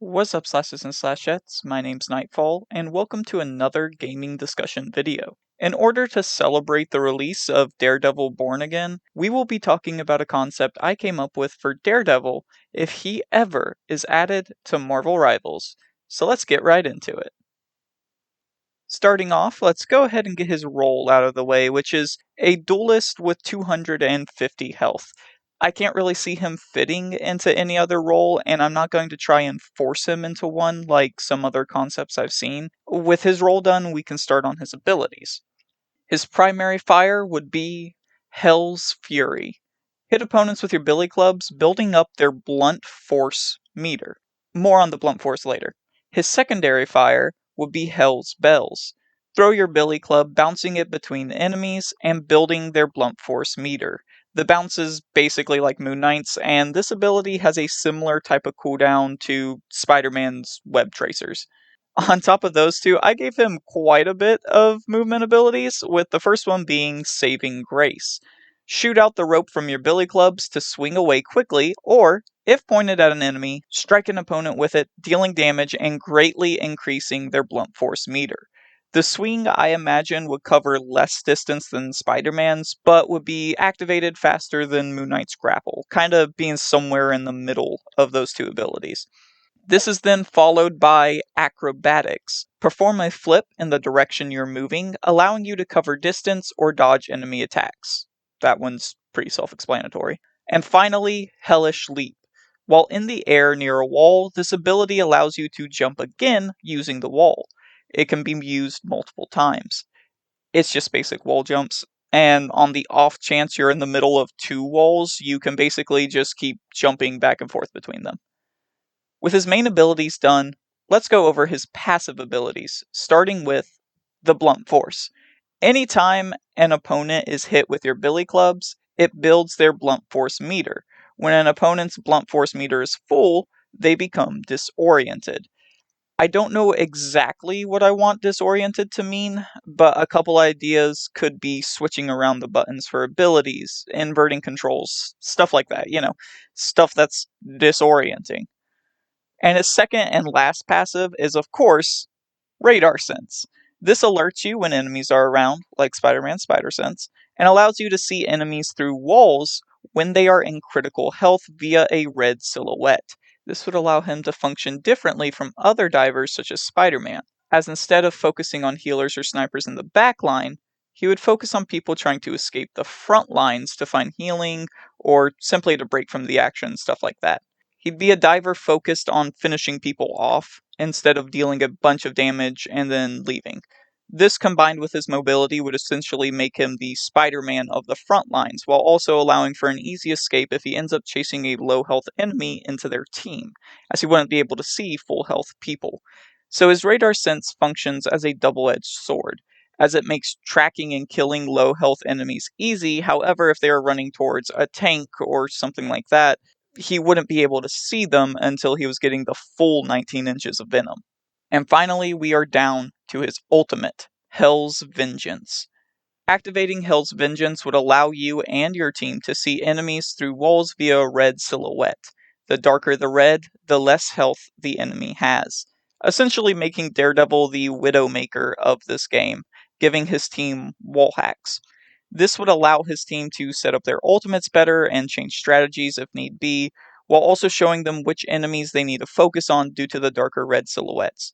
What's up, slashes and slashettes? My name's Nightfall, and welcome to another gaming discussion video. In order to celebrate the release of Daredevil Born Again, we will be talking about a concept I came up with for Daredevil if he ever is added to Marvel Rivals. So let's get right into it. Starting off, let's go ahead and get his role out of the way, which is a duelist with 250 health. I can't really see him fitting into any other role, and I'm not going to try and force him into one like some other concepts I've seen. With his role done, we can start on his abilities. His primary fire would be Hell's Fury. Hit opponents with your billy clubs, building up their blunt force meter. More on the blunt force later. His secondary fire would be Hell's Bells. Throw your billy club, bouncing it between enemies and building their blunt force meter. The bounce is basically like Moon Knight's, and this ability has a similar type of cooldown to Spider-Man's web tracers. On top of those two, I gave him quite a bit of movement abilities, with the first one being Saving Grace. Shoot out the rope from your billy clubs to swing away quickly, or, if pointed at an enemy, strike an opponent with it, dealing damage and greatly increasing their blunt force meter. The swing, I imagine, would cover less distance than Spider-Man's, but would be activated faster than Moon Knight's grapple, kinda being somewhere in the middle of those two abilities. This is then followed by acrobatics. Perform a flip in the direction you're moving, allowing you to cover distance or dodge enemy attacks. That one's pretty self-explanatory. And finally, hellish leap. While in the air near a wall, this ability allows you to jump again using the wall. It can be used multiple times. It's just basic wall jumps, and on the off chance you're in the middle of two walls, you can basically just keep jumping back and forth between them. With his main abilities done, let's go over his passive abilities, starting with the Blunt Force. Anytime an opponent is hit with your billy clubs, it builds their Blunt Force meter. When an opponent's Blunt Force meter is full, they become disoriented. I don't know exactly what I want disoriented to mean, but a couple ideas could be switching around the buttons for abilities, inverting controls, stuff like that, stuff that's disorienting. And its second and last passive is, of course, Radar Sense. This alerts you when enemies are around, like Spider-Man's Spider Sense, and allows you to see enemies through walls when they are in critical health via a red silhouette. This would allow him to function differently from other divers such as Spider-Man, as instead of focusing on healers or snipers in the back line, he would focus on people trying to escape the front lines to find healing or simply to break from the action, stuff like that. He'd be a diver focused on finishing people off instead of dealing a bunch of damage and then leaving. This combined with his mobility would essentially make him the Spider-Man of the front lines, while also allowing for an easy escape if he ends up chasing a low health enemy into their team, as he wouldn't be able to see full health people. So his radar sense functions as a double-edged sword, as it makes tracking and killing low health enemies easy. However, if they are running towards a tank or something like that, he wouldn't be able to see them until he was getting the full 19 inches of venom. And finally, we are down to his ultimate, Hell's Vengeance. Activating Hell's Vengeance would allow you and your team to see enemies through walls via a red silhouette. The darker the red, the less health the enemy has. Essentially making Daredevil the Widowmaker of this game, giving his team wall hacks. This would allow his team to set up their ultimates better and change strategies if need be, while also showing them which enemies they need to focus on due to the darker red silhouettes,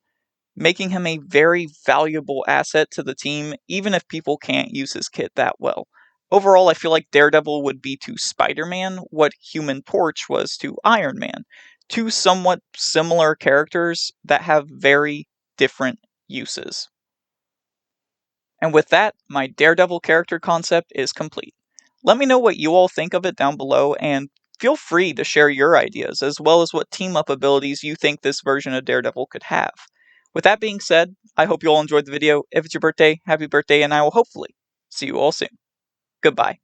making him a very valuable asset to the team, even if people can't use his kit that well. Overall, I feel like Daredevil would be to Spider-Man what Human Torch was to Iron Man. Two somewhat similar characters that have very different uses. And with that, my Daredevil character concept is complete. Let me know what you all think of it down below, and feel free to share your ideas, as well as what team-up abilities you think this version of Daredevil could have. With that being said, I hope you all enjoyed the video. If it's your birthday, happy birthday, and I will hopefully see you all soon. Goodbye.